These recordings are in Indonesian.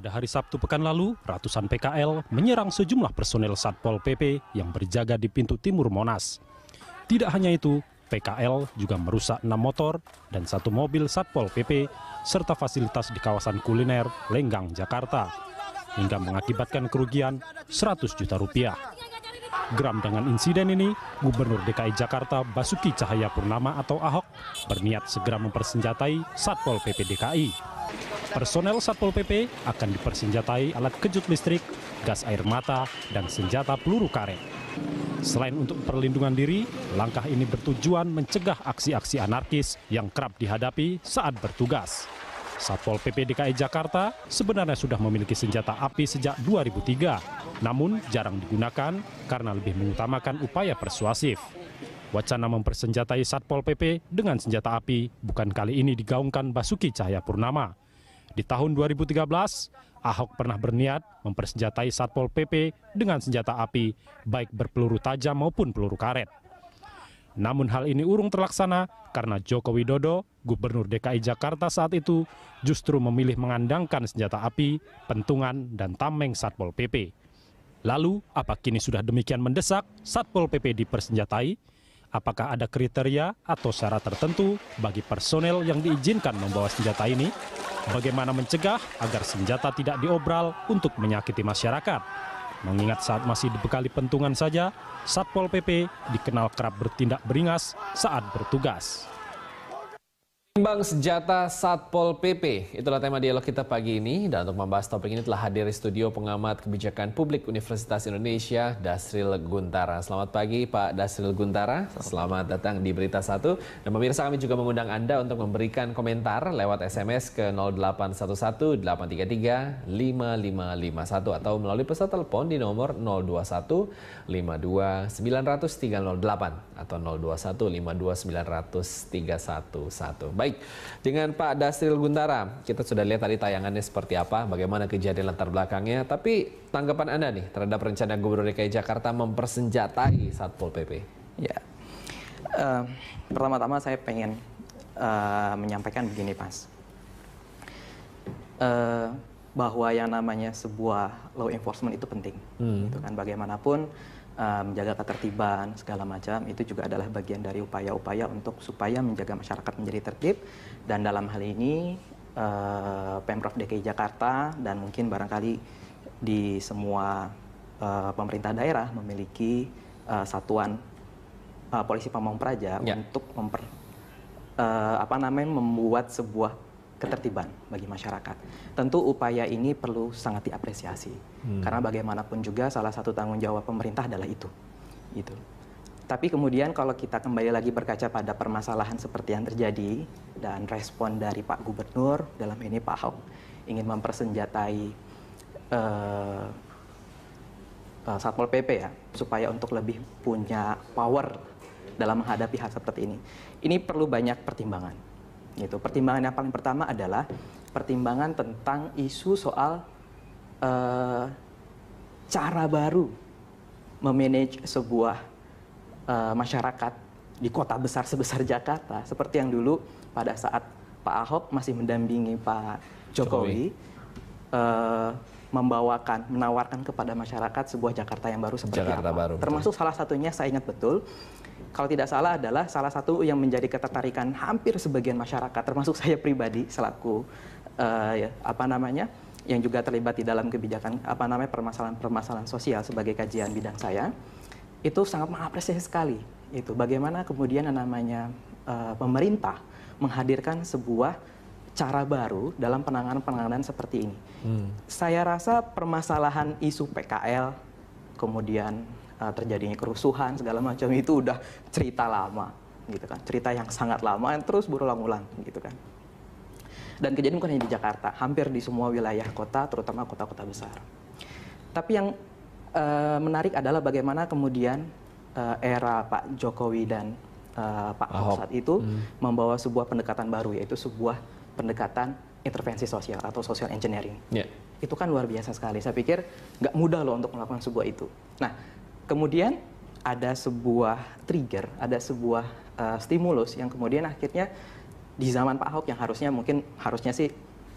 Pada hari Sabtu pekan lalu, ratusan PKL menyerang sejumlah personel Satpol PP yang berjaga di pintu timur Monas. Tidak hanya itu, PKL juga merusak 6 motor dan 1 mobil Satpol PP serta fasilitas di kawasan kuliner Lenggang, Jakarta, hingga mengakibatkan kerugian 100 juta rupiah. Geram dengan insiden ini, Gubernur DKI Jakarta Basuki Cahayapurnama atau Ahok berniat segera mempersenjatai Satpol PP DKI. Personel Satpol PP akan dipersenjatai alat kejut listrik, gas air mata, dan senjata peluru karet. Selain untuk perlindungan diri, langkah ini bertujuan mencegah aksi-aksi anarkis yang kerap dihadapi saat bertugas. Satpol PP DKI Jakarta sebenarnya sudah memiliki senjata api sejak 2003, namun jarang digunakan karena lebih mengutamakan upaya persuasif. Wacana mempersenjatai Satpol PP dengan senjata api bukan kali ini digaungkan Basuki Cahayapurnama. Di tahun 2013, Ahok pernah berniat mempersenjatai Satpol PP dengan senjata api, baik berpeluru tajam maupun peluru karet. Namun hal ini urung terlaksana karena Joko Widodo, Gubernur DKI Jakarta saat itu, justru memilih mengandangkan senjata api, pentungan, dan tameng Satpol PP. Lalu, apa kini sudah demikian mendesak Satpol PP dipersenjatai? Apakah ada kriteria atau syarat tertentu bagi personel yang diizinkan membawa senjata ini? Bagaimana mencegah agar senjata tidak diobral untuk menyakiti masyarakat? Mengingat saat masih dibekali pentungan saja, Satpol PP dikenal kerap bertindak beringas saat bertugas. Timbang senjata Satpol PP, itulah tema dialog kita pagi ini. Dan untuk membahas topik ini telah hadir di studio pengamat kebijakan publik Universitas Indonesia, Dasril Guntara. Selamat pagi Pak Dasril Guntara, selamat datang di Berita 1. Dan pemirsa, kami juga mengundang Anda untuk memberikan komentar lewat SMS ke 0811 833 5551 atau melalui pesan telepon di nomor 021 52 900 308 atau 021 52 900 311. Baik, dengan Pak Dasril Guntara, kita sudah lihat tadi tayangannya seperti apa, bagaimana kejadian latar belakangnya. Tapi tanggapan Anda nih terhadap rencana Gubernur DKI Jakarta mempersenjatai Satpol PP? Ya, pertama-tama saya pengen menyampaikan begini, Mas. Bahwa yang namanya sebuah law enforcement itu penting. Gitu kan, bagaimanapun menjaga ketertiban segala macam itu juga adalah bagian dari upaya-upaya untuk supaya menjaga masyarakat menjadi tertib. Dan dalam hal ini Pemprov DKI Jakarta dan mungkin barangkali di semua pemerintah daerah memiliki satuan polisi pamong praja untuk membuat sebuah ketertiban bagi masyarakat. Tentu upaya ini perlu sangat diapresiasi. Karena bagaimanapun juga salah satu tanggung jawab pemerintah adalah itu. Gitu. Tapi kemudian kalau kita kembali lagi berkaca pada permasalahan seperti yang terjadi dan respon dari Pak Gubernur, dalam ini Pak Ahok ingin mempersenjatai Satpol PP ya, supaya untuk lebih punya power dalam menghadapi hal seperti ini. Ini perlu banyak pertimbangan. Gitu. Pertimbangan yang paling pertama adalah pertimbangan tentang isu soal cara baru memanage sebuah masyarakat di kota besar sebesar Jakarta, seperti yang dulu pada saat Pak Ahok masih mendampingi Pak Jokowi. Menawarkan kepada masyarakat sebuah Jakarta yang baru seperti Jakarta apa. Baru, termasuk salah satunya saya ingat betul, kalau tidak salah adalah salah satu yang menjadi ketertarikan hampir sebagian masyarakat, termasuk saya pribadi selaku yang juga terlibat di dalam kebijakan permasalahan sosial sebagai kajian bidang saya, itu sangat mengapresiasi sekali itu bagaimana kemudian yang namanya pemerintah menghadirkan sebuah cara baru dalam penanganan seperti ini. Saya rasa permasalahan isu PKL, kemudian terjadinya kerusuhan segala macam itu udah cerita lama, gitu kan? Cerita yang sangat lama yang terus berulang-ulang, gitu kan? Dan kejadian bukan hanya di Jakarta, hampir di semua wilayah kota, terutama kota-kota besar. Tapi yang menarik adalah bagaimana kemudian era Pak Jokowi dan Pak Ahok saat itu membawa sebuah pendekatan baru, yaitu sebuah pendekatan intervensi sosial atau social engineering. Itu kan luar biasa sekali. Saya pikir nggak mudah loh untuk melakukan sebuah itu. Nah, kemudian ada sebuah trigger, ada sebuah stimulus yang kemudian akhirnya di zaman Pak Ahok yang harusnya sih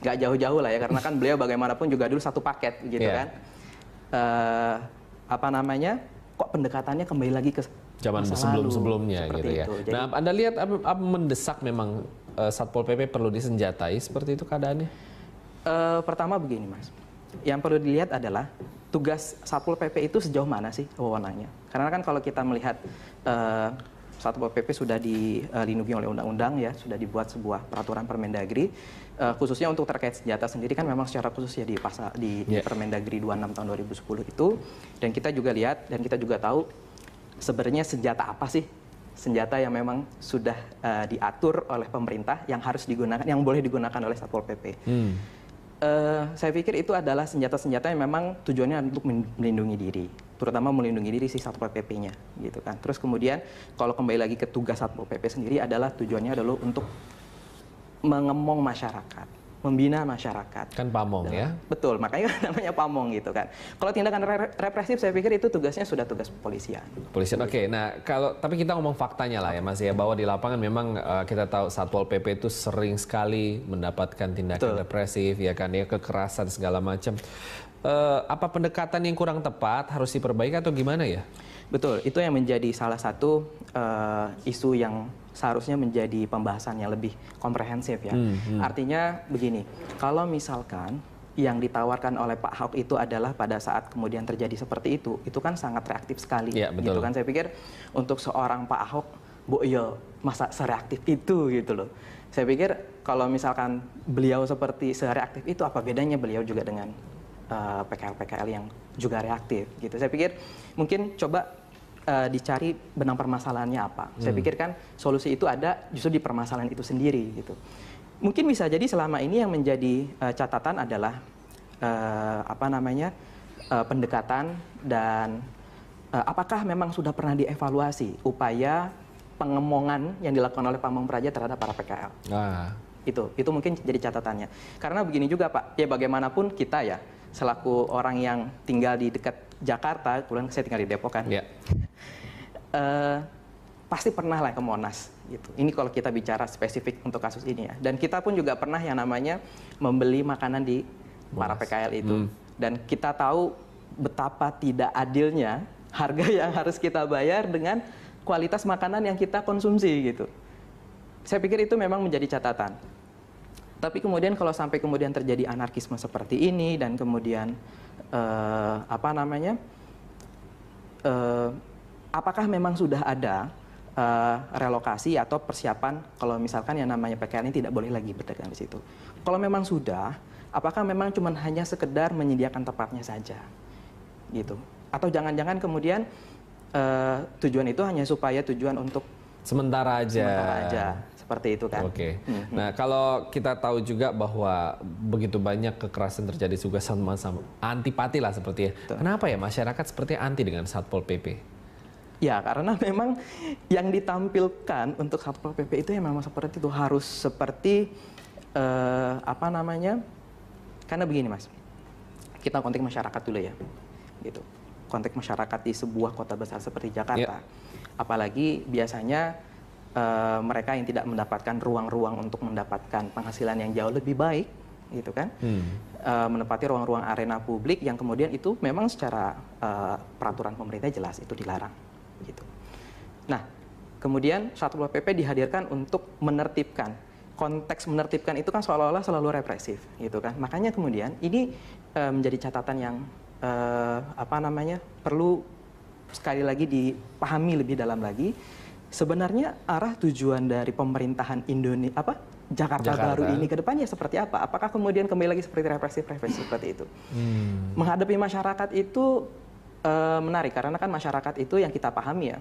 nggak jauh-jauh lah ya, karena kan beliau bagaimanapun juga dulu satu paket gitu kan. Apa namanya, kok pendekatannya kembali lagi ke zaman sebelum-sebelumnya gitu ya. Jadi, nah, Anda lihat apa mendesak memang Satpol PP perlu disenjatai seperti itu keadaannya? Pertama begini Mas, yang perlu dilihat adalah tugas Satpol PP itu sejauh mana sih wewenangnya. Karena kan kalau kita melihat Satpol PP sudah dilindungi oleh undang-undang ya, sudah dibuat sebuah peraturan Permendagri, khususnya untuk terkait senjata sendiri kan memang secara khusus ya di Permendagri 26 tahun 2010 itu. Dan kita juga lihat dan kita juga tahu sebenarnya senjata apa sih senjata yang memang sudah diatur oleh pemerintah yang harus digunakan, yang boleh digunakan oleh Satpol PP. Saya pikir itu adalah senjata-senjata yang memang tujuannya untuk melindungi diri, terutama melindungi diri si Satpol PP-nya, gitu kan. Terus kemudian kalau kembali lagi ke tugas Satpol PP sendiri adalah tujuannya adalah untuk mengemong masyarakat, membina masyarakat. Kan pamong ya? Betul, makanya namanya pamong gitu kan. Kalau tindakan represif saya pikir itu tugasnya sudah tugas kepolisian. Kepolisian, oke. Nah, tapi kita ngomong faktanya lah ya Mas ya, bahwa di lapangan memang kita tahu Satpol PP itu sering sekali mendapatkan tindakan represif, ya kan, ya, kekerasan segala macam. Apa pendekatan yang kurang tepat harus diperbaiki atau gimana ya? Betul, itu yang menjadi salah satu isu yang seharusnya menjadi pembahasan yang lebih komprehensif ya. Artinya begini, kalau misalkan yang ditawarkan oleh Pak Ahok itu adalah pada saat kemudian terjadi seperti itu kan sangat reaktif sekali. Ya, betul. Gitu kan, saya pikir untuk seorang Pak Ahok, masa sereaktif itu gitu loh. Saya pikir kalau misalkan beliau seperti sereaktif itu, apa bedanya beliau juga dengan PKL-PKL yang juga reaktif gitu. Saya pikir mungkin coba dicari benang permasalahannya apa. Saya pikir kan solusi itu ada justru di permasalahan itu sendiri gitu. Mungkin bisa jadi selama ini yang menjadi catatan adalah pendekatan dan apakah memang sudah pernah dievaluasi upaya pengemongan yang dilakukan oleh Pamong Praja terhadap para PKL. Itu mungkin jadi catatannya. Karena begini juga Pak, ya bagaimanapun kita ya selaku orang yang tinggal di dekat Jakarta, kebetulan saya tinggal di Depok kan, pasti pernah lah ke Monas gitu. Ini kalau kita bicara spesifik untuk kasus ini ya. Dan kita pun juga pernah yang namanya membeli makanan di para PKL itu. Dan kita tahu betapa tidak adilnya harga yang harus kita bayar dengan kualitas makanan yang kita konsumsi gitu. Saya pikir itu memang menjadi catatan. Tapi kemudian kalau sampai kemudian terjadi anarkisme seperti ini dan kemudian apakah memang sudah ada relokasi atau persiapan kalau misalkan yang namanya PKL ini tidak boleh lagi berdagang di situ. Kalau memang sudah, apakah memang cuma hanya sekedar menyediakan tempatnya saja, gitu? Atau jangan-jangan kemudian tujuan itu hanya supaya tujuan untuk sementara aja. Seperti itu kan. Oke. Nah, kalau kita tahu juga bahwa begitu banyak kekerasan terjadi juga sama antipati lah seperti ya. Kenapa ya masyarakat seperti anti dengan Satpol PP? Ya, karena memang yang ditampilkan untuk Satpol PP itu yang memang seperti itu, harus seperti karena begini Mas. Kita konteks masyarakat dulu ya. Gitu. Konteks masyarakat di sebuah kota besar seperti Jakarta. Apalagi biasanya mereka yang tidak mendapatkan ruang-ruang untuk mendapatkan penghasilan yang jauh lebih baik, gitu kan, menempati ruang-ruang arena publik yang kemudian itu memang secara peraturan pemerintah jelas itu dilarang, gitu. Nah, kemudian Satpol PP dihadirkan untuk menertibkan. Konteks menertibkan itu kan seolah-olah selalu represif, gitu kan. Makanya kemudian ini menjadi catatan yang perlu sekali lagi dipahami lebih dalam lagi. Sebenarnya arah tujuan dari pemerintahan Jakarta Baru ini ke depannya seperti apa? Apakah kemudian kembali lagi seperti represif seperti itu? Menghadapi masyarakat itu menarik karena kan masyarakat itu yang kita pahami ya.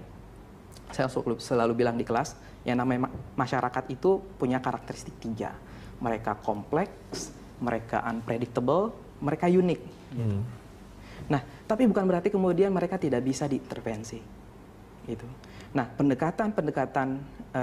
Saya selalu bilang di kelas, yang namanya masyarakat itu punya karakteristik 3. Mereka kompleks, mereka unpredictable, mereka unik. Nah, tapi bukan berarti kemudian mereka tidak bisa diintervensi. Gitu. Nah, pendekatan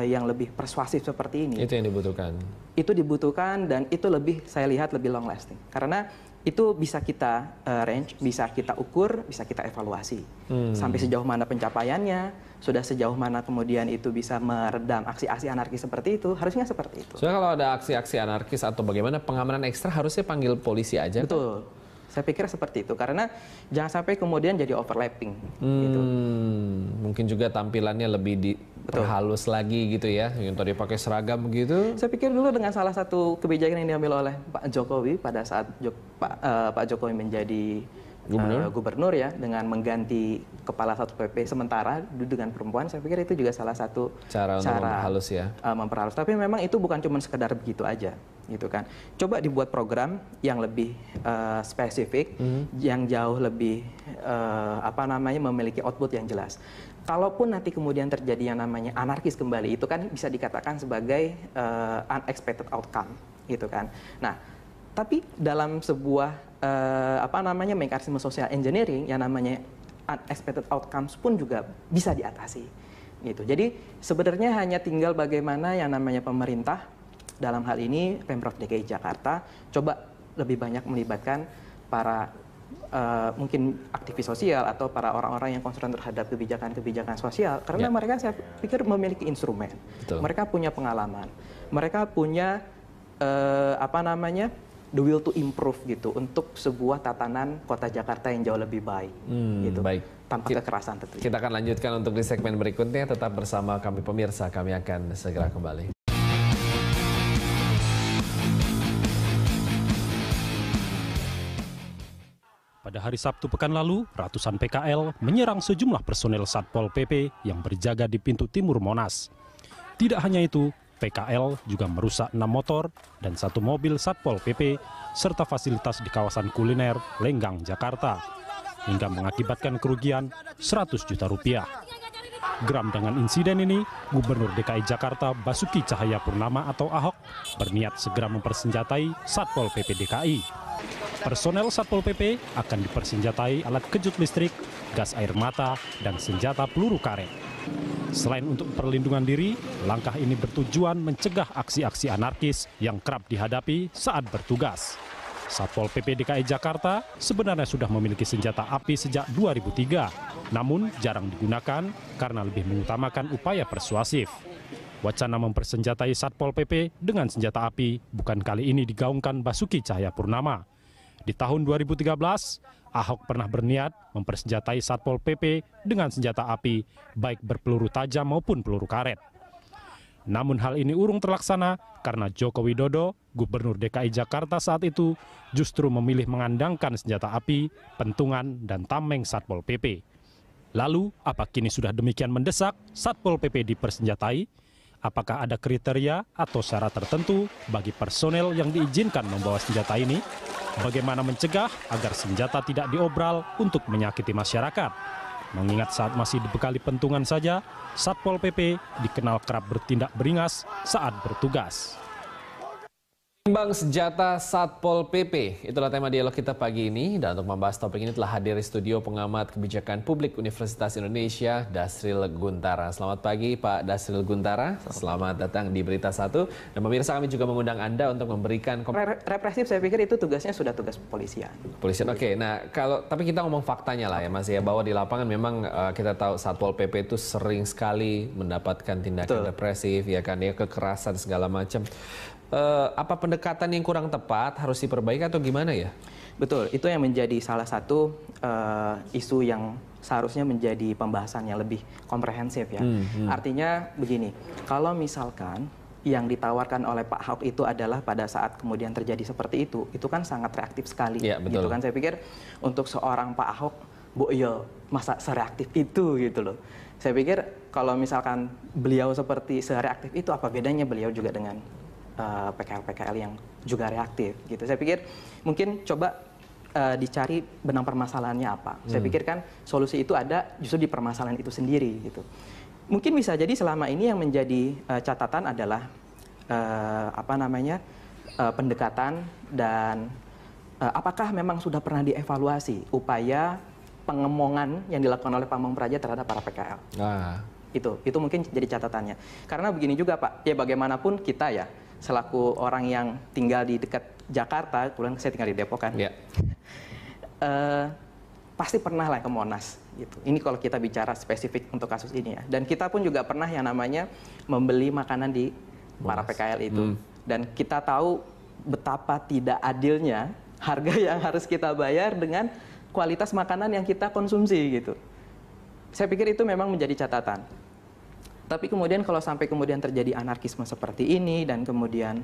yang lebih persuasif seperti ini itu yang dibutuhkan. Itu dibutuhkan dan itu lebih saya lihat lebih long lasting. Karena itu bisa kita range, bisa kita ukur, bisa kita evaluasi. Sampai sejauh mana pencapaiannya, sudah sejauh mana kemudian itu bisa meredam aksi-aksi anarkis seperti itu, harusnya seperti itu. Soalnya kalau ada aksi-aksi anarkis atau bagaimana pengamanan ekstra harusnya panggil polisi aja. Betul. Kan? Saya pikir seperti itu, karena jangan sampai kemudian jadi overlapping. Gitu. Mungkin juga tampilannya lebih diperhalus lagi gitu ya, yang tadi pakai seragam gitu. Saya pikir dulu dengan salah satu kebijakan yang diambil oleh Pak Jokowi pada saat Pak Jokowi menjadi gubernur ya, dengan mengganti kepala Satpol PP sementara dengan perempuan, saya pikir itu juga salah satu cara untuk memperhalus ya. Memperhalus. Tapi memang itu bukan cuma sekedar begitu aja, gitu kan. Coba dibuat program yang lebih spesifik, yang jauh lebih memiliki output yang jelas. Kalaupun nanti kemudian terjadi yang namanya anarkis kembali, itu kan bisa dikatakan sebagai unexpected outcome, gitu kan. Nah, tapi dalam sebuah mekanisme social engineering yang namanya unexpected outcomes pun juga bisa diatasi, gitu. Jadi sebenarnya hanya tinggal bagaimana yang namanya pemerintah, dalam hal ini Pemprov DKI Jakarta, coba lebih banyak melibatkan para mungkin aktivis sosial atau para orang-orang yang concern terhadap kebijakan-kebijakan sosial, karena mereka saya pikir memiliki instrumen. Betul. Mereka punya pengalaman, mereka punya the will to improve gitu untuk sebuah tatanan kota Jakarta yang jauh lebih baik, gitu. Baik. Tanpa kekerasan tentunya. Kita akan lanjutkan untuk di segmen berikutnya. Tetap bersama kami pemirsa, kami akan segera kembali. Pada hari Sabtu pekan lalu, ratusan PKL menyerang sejumlah personel Satpol PP yang berjaga di pintu timur Monas. Tidak hanya itu, PKL juga merusak 6 motor dan 1 mobil Satpol PP serta fasilitas di kawasan kuliner Lenggang, Jakarta, hingga mengakibatkan kerugian 100 juta rupiah. Geram dengan insiden ini, Gubernur DKI Jakarta Basuki Cahayapurnama atau Ahok berniat segera mempersenjatai Satpol PP DKI. Personel Satpol PP akan dipersenjatai alat kejut listrik, gas air mata, dan senjata peluru karet. Selain untuk perlindungan diri, langkah ini bertujuan mencegah aksi-aksi anarkis yang kerap dihadapi saat bertugas. Satpol PP DKI Jakarta sebenarnya sudah memiliki senjata api sejak 2003, namun jarang digunakan karena lebih mengutamakan upaya persuasif. Wacana mempersenjatai Satpol PP dengan senjata api bukan kali ini digaungkan Basuki Cahayapurnama. Di tahun 2013, Ahok pernah berniat mempersenjatai Satpol PP dengan senjata api, baik berpeluru tajam maupun peluru karet. Namun hal ini urung terlaksana karena Joko Widodo, Gubernur DKI Jakarta saat itu, justru memilih mengandangkan senjata api, pentungan, dan tameng Satpol PP. Lalu, apa kini sudah demikian mendesak Satpol PP dipersenjatai? Apakah ada kriteria atau syarat tertentu bagi personel yang diizinkan membawa senjata ini? Bagaimana mencegah agar senjata tidak diobral untuk menyakiti masyarakat? Mengingat saat masih dibekali pentungan saja, Satpol PP dikenal kerap bertindak beringas saat bertugas. Timbang senjata Satpol PP, itulah tema dialog kita pagi ini. Dan untuk membahas topik ini telah hadir di studio pengamat kebijakan publik Universitas Indonesia, Dasril Guntara. Selamat pagi Pak Dasril Guntara, selamat datang di Berita 1. Dan pemirsa, kami juga mengundang Anda untuk memberikan represif. Saya pikir itu tugasnya sudah tugas kepolisian. Kepolisian, oke. Nah, tapi kita ngomong faktanya lah ya Mas ya, bahwa di lapangan memang kita tahu Satpol PP itu sering sekali mendapatkan tindakan represif, ya kan, ya, kekerasan segala macam. Apa pendekatan yang kurang tepat harus diperbaiki atau gimana ya? Betul, itu yang menjadi salah satu isu yang seharusnya menjadi pembahasan yang lebih komprehensif ya. Artinya begini, kalau misalkan yang ditawarkan oleh Pak Ahok itu adalah pada saat kemudian terjadi seperti itu kan sangat reaktif sekali. Ya, betul. Gitu kan, saya pikir untuk seorang Pak Ahok, masa sereaktif itu gitu loh. Saya pikir kalau misalkan beliau seperti sereaktif itu, apa bedanya beliau juga dengan PKL-PKL yang juga reaktif gitu. Saya pikir mungkin coba dicari benang permasalahannya apa. Saya pikir kan solusi itu ada justru di permasalahan itu sendiri gitu. Mungkin bisa jadi selama ini yang menjadi catatan adalah pendekatan dan apakah memang sudah pernah dievaluasi upaya pengemongan yang dilakukan oleh Pamong Praja terhadap para PKL. Itu mungkin jadi catatannya. Karena begini juga Pak, ya bagaimanapun kita ya selaku orang yang tinggal di dekat Jakarta, kebetulan saya tinggal di Depok kan, pasti pernah lah ke Monas gitu. Ini kalau kita bicara spesifik untuk kasus ini ya. Dan kita pun juga pernah yang namanya membeli makanan di para PKL itu. Dan kita tahu betapa tidak adilnya harga yang harus kita bayar dengan kualitas makanan yang kita konsumsi gitu. Saya pikir itu memang menjadi catatan. Tapi kemudian kalau sampai kemudian terjadi anarkisme seperti ini dan kemudian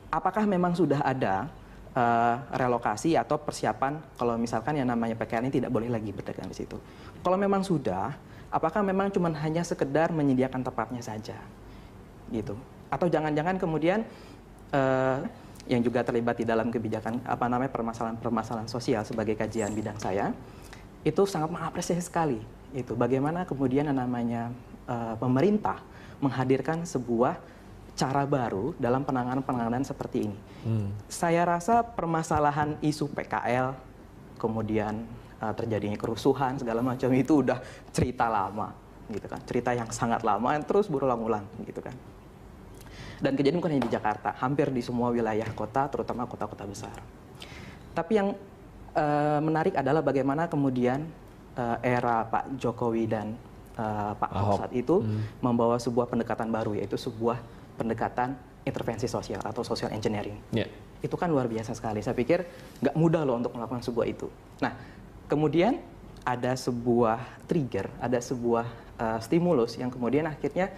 apakah memang sudah ada relokasi atau persiapan kalau misalkan yang namanya PKL ini tidak boleh lagi berdagang di situ. Kalau memang sudah, apakah memang cuma hanya sekedar menyediakan tempatnya saja, gitu? Atau jangan-jangan kemudian yang juga terlibat di dalam kebijakan permasalahan-permasalahan sosial sebagai kajian bidang saya, itu sangat mengapresiasi sekali itu bagaimana kemudian yang namanya pemerintah menghadirkan sebuah cara baru dalam penanganan seperti ini. Saya rasa permasalahan isu PKL, kemudian terjadinya kerusuhan segala macam itu udah cerita lama, gitu kan? Cerita yang sangat lama yang terus berulang-ulang, gitu kan? Dan kejadian bukan hanya di Jakarta, hampir di semua wilayah kota, terutama kota-kota besar. Tapi yang menarik adalah bagaimana kemudian era Pak Jokowi dan Pak Ahok saat itu membawa sebuah pendekatan baru, yaitu sebuah pendekatan intervensi sosial atau social engineering. Itu kan luar biasa sekali. Saya pikir nggak mudah loh untuk melakukan sebuah itu. Nah, kemudian ada sebuah trigger, ada sebuah stimulus yang kemudian akhirnya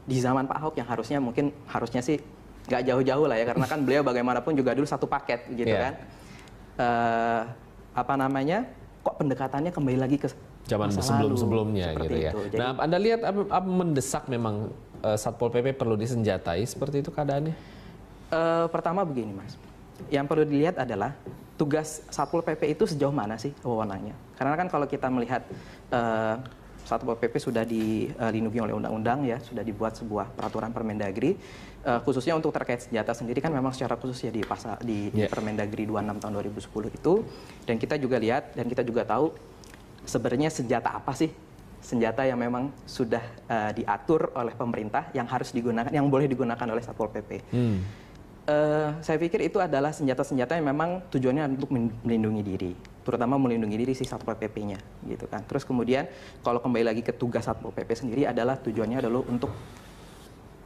di zaman Pak Ahok yang harusnya sih nggak jauh-jauh lah ya, karena kan beliau bagaimanapun juga dulu satu paket gitu kan. Kok pendekatannya kembali lagi ke zaman sebelum-sebelumnya gitu ya. Jadi, nah, Anda lihat apa mendesak memang Satpol PP perlu disenjatai seperti itu keadaannya? Pertama begini Mas, yang perlu dilihat adalah tugas Satpol PP itu sejauh mana sih wewenangnya. Karena kan kalau kita melihat Satpol PP sudah dilindungi oleh undang-undang ya, sudah dibuat sebuah peraturan Permendagri, khususnya untuk terkait senjata sendiri kan memang secara khusus ya di Permendagri 26 tahun 2010 itu. Dan kita juga lihat dan kita juga tahu sebenarnya senjata apa sih? Senjata yang memang sudah diatur oleh pemerintah yang harus digunakan, yang boleh digunakan oleh Satpol PP. Saya pikir itu adalah senjata-senjata yang memang tujuannya untuk melindungi diri, terutama melindungi diri si Satpol PP-nya, gitu kan. Terus kemudian kalau kembali lagi ke tugas Satpol PP sendiri adalah tujuannya adalah untuk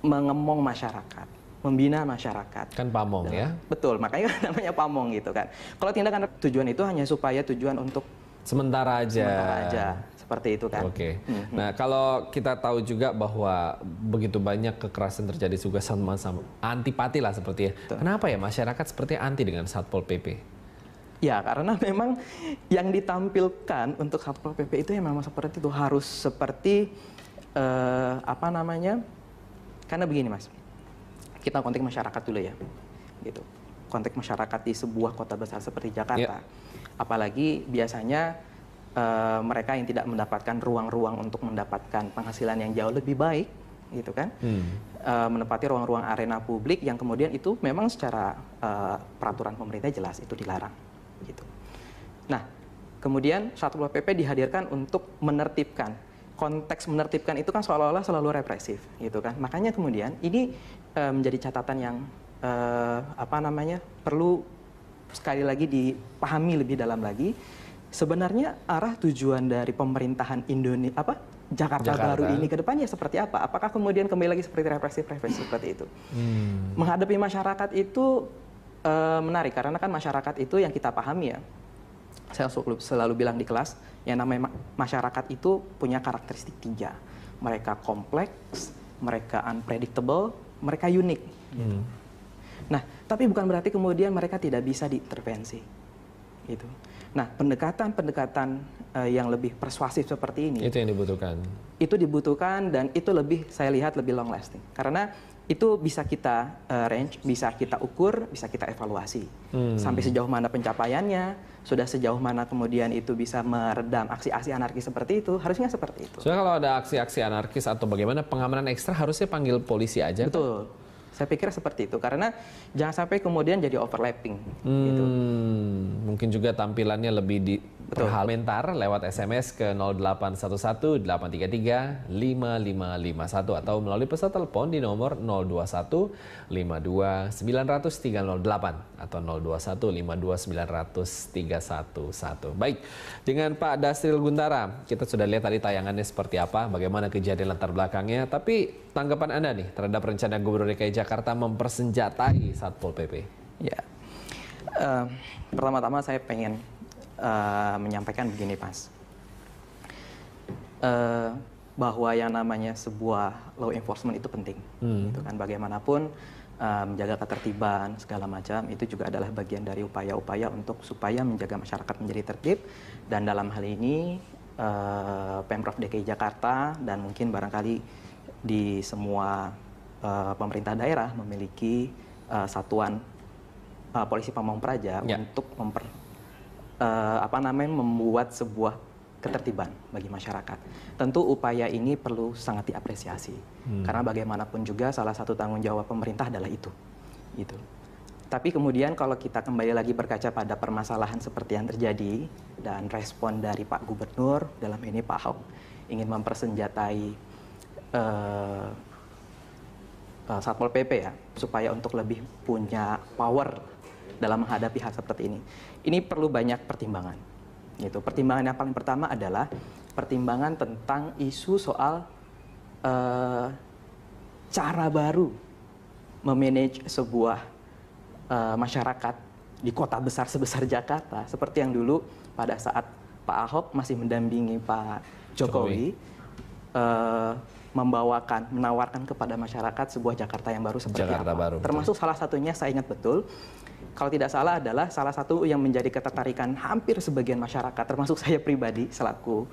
mengemong masyarakat, membina masyarakat. Kan pamong ya? Betul, makanya namanya pamong gitu kan. Kalau tindakan tujuan itu hanya supaya tujuan untuk sementara aja. Seperti itu kan. Oke. Nah, kalau kita tahu juga bahwa begitu banyak kekerasan terjadi juga sama antipati lah seperti ya. Betul. Kenapa ya masyarakat seperti anti dengan Satpol PP? Ya, karena memang yang ditampilkan untuk Satpol PP itu yang memang seperti itu, harus seperti karena begini Mas. Kita konteks masyarakat dulu ya. Gitu. Konteks masyarakat di sebuah kota besar seperti Jakarta. Apalagi biasanya mereka yang tidak mendapatkan ruang-ruang untuk mendapatkan penghasilan yang jauh lebih baik, gitu kan, menempati ruang-ruang arena publik yang kemudian itu memang secara peraturan pemerintah jelas itu dilarang, gitu. Nah, kemudian Satpol PP dihadirkan untuk menertibkan. Konteks menertibkan itu kan seolah-olah selalu represif, gitu kan. Makanya kemudian ini menjadi catatan yang perlu sekali lagi dipahami lebih dalam lagi. Sebenarnya arah tujuan dari pemerintahan Jakarta baru ini ke depannya seperti apa? Apakah kemudian kembali lagi seperti represif seperti itu? Menghadapi masyarakat itu menarik karena kan masyarakat itu yang kita pahami ya. Saya selalu bilang di kelas, yang namanya masyarakat itu punya karakteristik 3. Mereka kompleks, mereka unpredictable, mereka unik. Nah, tapi bukan berarti kemudian mereka tidak bisa diintervensi. Gitu. Nah, pendekatan yang lebih persuasif seperti ini itu yang dibutuhkan. Itu dibutuhkan dan itu saya lihat lebih long lasting. Karena itu bisa kita range, bisa kita ukur, bisa kita evaluasi. Sampai sejauh mana pencapaiannya, sudah sejauh mana kemudian itu bisa meredam aksi-aksi anarkis seperti itu, harusnya seperti itu. Soalnya kalau ada aksi-aksi anarkis atau bagaimana pengamanan ekstra harusnya panggil polisi aja. Betul. Kan? Saya pikir seperti itu, karena jangan sampai kemudian jadi overlapping. Gitu. Mungkin juga tampilannya lebih Betul. Komentar lewat SMS ke 0811 833 5551 atau melalui pesan telepon di nomor 021 52 900 308 atau 021 52 900 311. Baik, dengan Pak Dasril Guntara, kita sudah lihat tadi tayangannya seperti apa, bagaimana kejadian latar belakangnya. Tapi tanggapan Anda nih terhadap rencana Gubernur DKI Jakarta mempersenjatai Satpol PP? Ya, pertama-tama saya pengen menyampaikan begini, Mas. Bahwa yang namanya sebuah law enforcement itu penting. Gitu kan, bagaimanapun menjaga ketertiban segala macam itu juga adalah bagian dari upaya-upaya untuk supaya menjaga masyarakat menjadi tertib. Dan dalam hal ini Pemprov DKI Jakarta dan mungkin barangkali di semua pemerintah daerah memiliki satuan polisi pamong praja untuk membuat sebuah ketertiban bagi masyarakat. Tentu upaya ini perlu sangat diapresiasi karena bagaimanapun juga salah satu tanggung jawab pemerintah adalah itu. Gitu. Tapi kemudian kalau kita kembali lagi berkaca pada permasalahan seperti yang terjadi dan respon dari Pak Gubernur, dalam ini Pak Ahok ingin mempersenjatai Satpol PP ya, supaya untuk lebih punya power dalam menghadapi hal seperti ini. Ini perlu banyak pertimbangan. Gitu. Pertimbangan yang paling pertama adalah pertimbangan tentang isu soal cara baru memanage sebuah masyarakat di kota besar sebesar Jakarta, seperti yang dulu pada saat Pak Ahok masih mendampingi Pak Jokowi. Menawarkan kepada masyarakat sebuah Jakarta yang baru seperti Jakarta apa. baru, termasuk salah satunya saya ingat betul, kalau tidak salah adalah salah satu yang menjadi ketertarikan hampir sebagian masyarakat, termasuk saya pribadi selaku